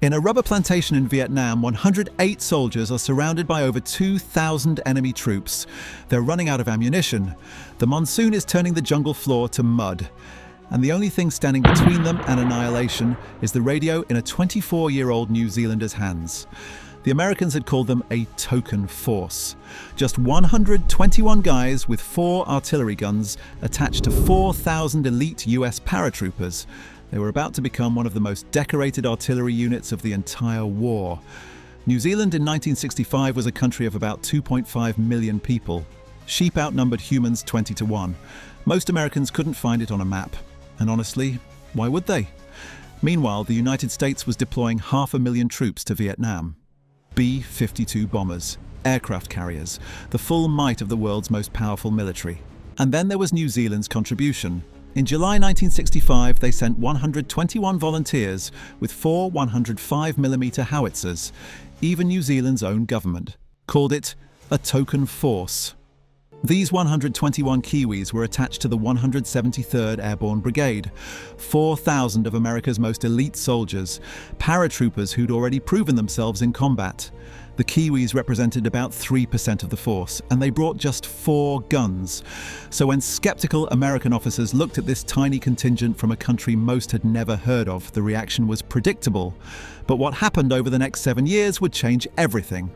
In a rubber plantation in Vietnam, 108 soldiers are surrounded by over 2,000 enemy troops. They're running out of ammunition. The monsoon is turning the jungle floor to mud. And the only thing standing between them and annihilation is the radio in a 24-year-old New Zealander's hands. The Americans had called them a token force. Just 121 guys with 4 artillery guns attached to 4,000 elite US paratroopers. They were about to become one of the most decorated artillery units of the entire war. New Zealand in 1965 was a country of about 2.5 million people. Sheep outnumbered humans 20 to 1. Most Americans couldn't find it on a map. And honestly, why would they? Meanwhile, the United States was deploying 500,000 troops to Vietnam. B-52 bombers, aircraft carriers, the full might of the world's most powerful military. And then there was New Zealand's contribution. In July 1965, they sent 121 volunteers with 4 105mm howitzers. Even New Zealand's own government called it a token force. These 121 Kiwis were attached to the 173rd Airborne Brigade, 4,000 of America's most elite soldiers, paratroopers who'd already proven themselves in combat. The Kiwis represented about 3% of the force, and they brought just 4 guns. So when skeptical American officers looked at this tiny contingent from a country most had never heard of, the reaction was predictable. But what happened over the next 7 years would change everything.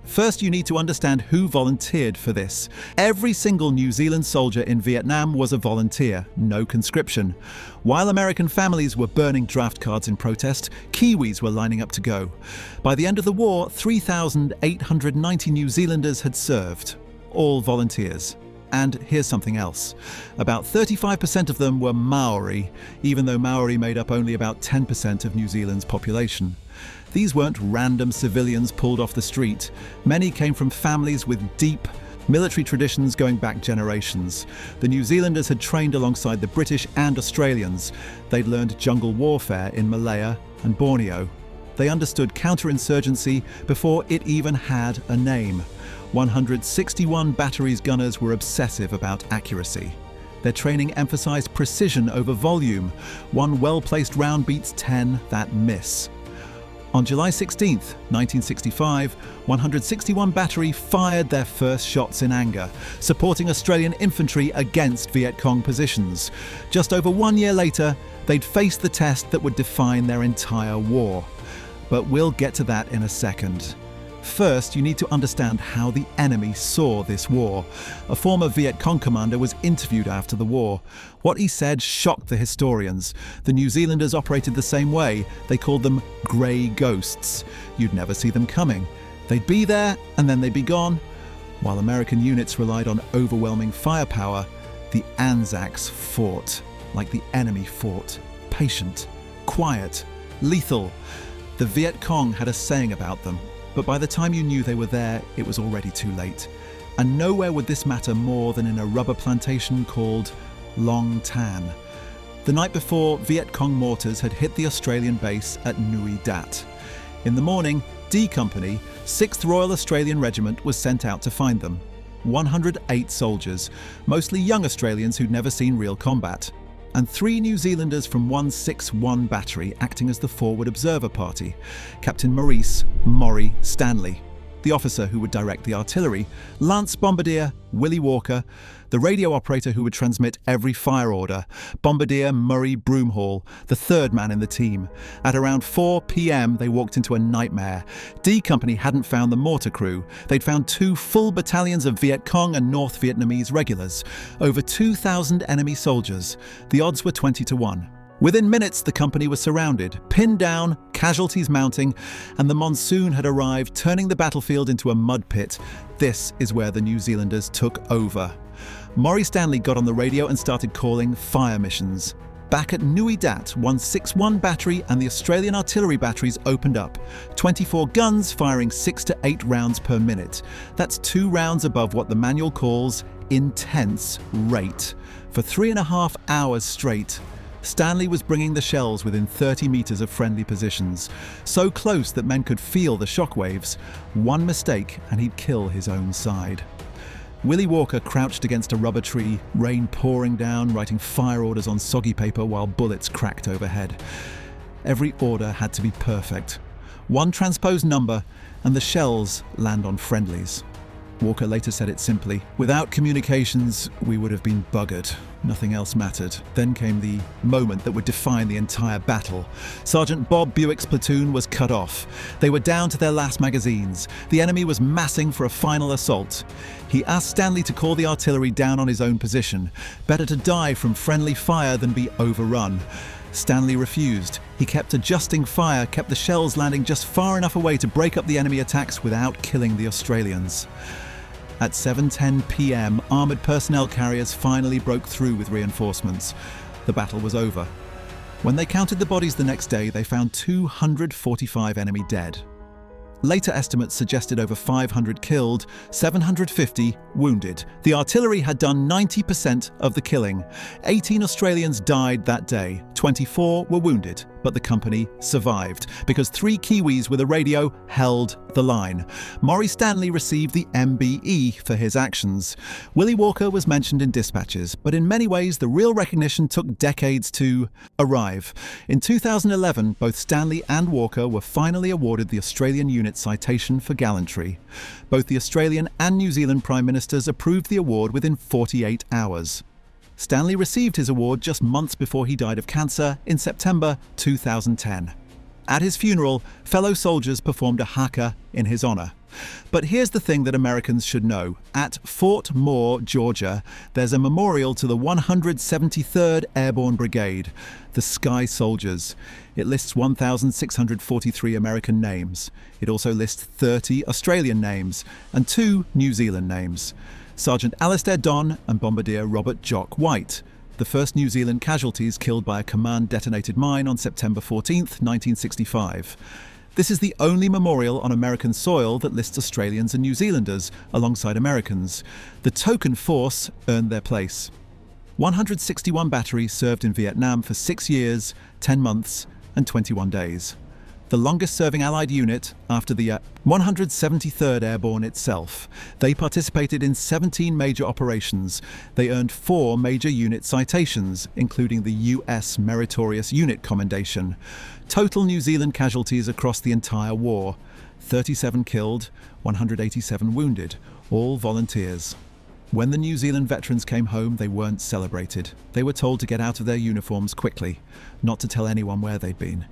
First, you need to understand who volunteered for this. Every single New Zealand soldier in Vietnam was a volunteer, no conscription. While American families were burning draft cards in protest, Kiwis were lining up to go. By the end of the war, 3,890 New Zealanders had served, all volunteers. And here's something else. About 35% of them were Maori, even though Maori made up only about 10% of New Zealand's population. These weren't random civilians pulled off the street. Many came from families with deep military traditions going back generations. The New Zealanders had trained alongside the British and Australians. They'd learned jungle warfare in Malaya and Borneo. They understood counterinsurgency before it even had a name. 161 batteries gunners were obsessive about accuracy. Their training emphasized precision over volume. One well-placed round beats 10 that miss. On July 16, 1965, 161 Battery fired their first shots in anger, supporting Australian infantry against Viet Cong positions. Just over 1 year later, they'd faced the test that would define their entire war. But we'll get to that in a second. First, you need to understand how the enemy saw this war. A former Viet Cong commander was interviewed after the war. What he said shocked the historians. The New Zealanders operated the same way. They called them grey ghosts. You'd never see them coming. They'd be there and then they'd be gone. While American units relied on overwhelming firepower, the ANZACs fought like the enemy fought. Patient, quiet, lethal. The Viet Cong had a saying about them. But by the time you knew they were there, it was already too late. And nowhere would this matter more than in a rubber plantation called Long Tan. The night before, Viet Cong mortars had hit the Australian base at Nui Dat. In the morning, D Company, 6th Royal Australian Regiment, was sent out to find them. 108 soldiers, mostly young Australians who'd never seen real combat. And 3 New Zealanders from 161 Battery acting as the forward observer party. Captain Maurice "Maury" Stanley, the officer who would direct the artillery, Lance Bombardier Willie Walker, the radio operator who would transmit every fire order, Bombardier Murray Broomhall, the 3rd man in the team. At around 4 p.m, they walked into a nightmare. D Company hadn't found the mortar crew. They'd found 2 full battalions of Viet Cong and North Vietnamese regulars. Over 2,000 enemy soldiers. The odds were 20 to 1. Within minutes, the company was surrounded, pinned down, casualties mounting, and the monsoon had arrived, turning the battlefield into a mud pit. This is where the New Zealanders took over. Maury Stanley got on the radio and started calling fire missions. Back at Nui Dat, 161 Battery and the Australian artillery batteries opened up. 24 guns firing 6 to 8 rounds per minute. That's 2 rounds above what the manual calls intense rate. For 3.5 hours straight, Stanley was bringing the shells within 30 meters of friendly positions, so close that men could feel the shockwaves. One mistake and he'd kill his own side. Willie Walker crouched against a rubber tree, rain pouring down, writing fire orders on soggy paper while bullets cracked overhead. Every order had to be perfect. One transposed number, and the shells land on friendlies. Walker later said it simply, "Without communications, we would have been buggered. Nothing else mattered." Then came the moment that would define the entire battle. Sergeant Bob Buick's platoon was cut off. They were down to their last magazines. The enemy was massing for a final assault. He asked Stanley to call the artillery down on his own position. Better to die from friendly fire than be overrun. Stanley refused. He kept adjusting fire, kept the shells landing just far enough away to break up the enemy attacks without killing the Australians. At 7:10 p.m, armoured personnel carriers finally broke through with reinforcements. The battle was over. When they counted the bodies the next day, they found 245 enemy dead. Later estimates suggested over 500 killed, 750 wounded. The artillery had done 90% of the killing. 18 Australians died that day, 24 were wounded, but the company survived because 3 Kiwis with a radio held the line. Maury Stanley received the MBE for his actions. Willie Walker was mentioned in dispatches, but in many ways the real recognition took decades to arrive. In 2011, both Stanley and Walker were finally awarded the Australian Unit Citation for Gallantry. Both the Australian and New Zealand Prime Ministers approved the award within 48 hours. Stanley received his award just months before he died of cancer in September 2010. At his funeral, fellow soldiers performed a haka in his honour. But here's the thing that Americans should know. At Fort Moore, Georgia, there's a memorial to the 173rd Airborne Brigade, the Sky Soldiers. It lists 1,643 American names. It also lists 30 Australian names and 2 New Zealand names. Sergeant Alistair Don and Bombardier Robert Jock White, the first New Zealand casualties killed by a command-detonated mine on September 14, 1965. This is the only memorial on American soil that lists Australians and New Zealanders alongside Americans. The token force earned their place. 161 batteries served in Vietnam for 6 years, 10 months and 21 days. The longest-serving Allied unit after the 173rd Airborne itself. They participated in 17 major operations. They earned 4 major unit citations, including the US Meritorious Unit Commendation. Total New Zealand casualties across the entire war: 37 killed, 187 wounded, all volunteers. When the New Zealand veterans came home, they weren't celebrated. They were told to get out of their uniforms quickly, not to tell anyone where they'd been.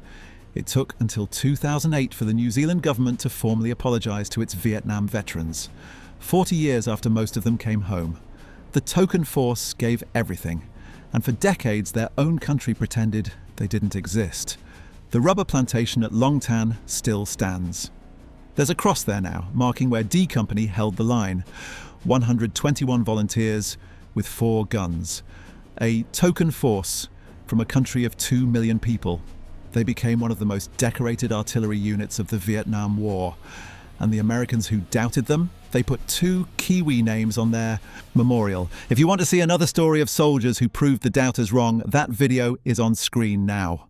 It took until 2008 for the New Zealand government to formally apologise to its Vietnam veterans, 40 years after most of them came home. The token force gave everything, and for decades their own country pretended they didn't exist. The rubber plantation at Long Tan still stands. There's a cross there now, marking where D Company held the line. 121 volunteers with 4 guns. A token force from a country of 2 million people. They became one of the most decorated artillery units of the Vietnam War. And the Americans who doubted them, they put 2 Kiwi names on their memorial. If you want to see another story of soldiers who proved the doubters wrong, that video is on screen now.